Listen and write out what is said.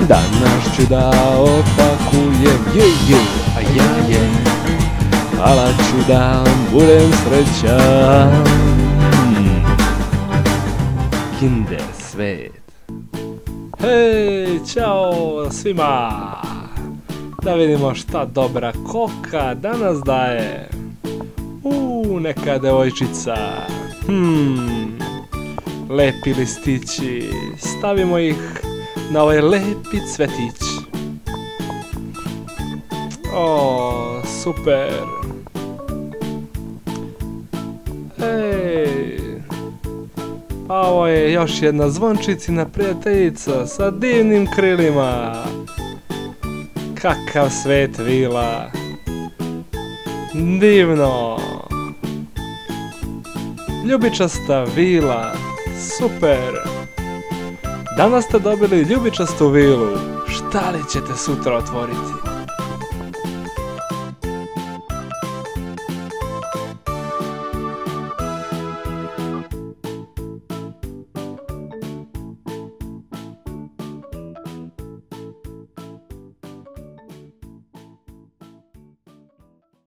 Danas ću da opakujem, a ja je, ala ću da budem srećan. Kinder svet. Hej, ćao svima! Da vidimo šta dobra koka danas daje. Neka devojčica. Lepi listići. Stavimo ih na ovaj lepi cvetić. Super. A ovo je još jedna zvončicina prijateljica sa divnim krilima. Kakav svet vila. Divno. Ljubičasta vila. Super. Danas ste dobili ljubičastu vilu. Šta li ćete sutra otvoriti?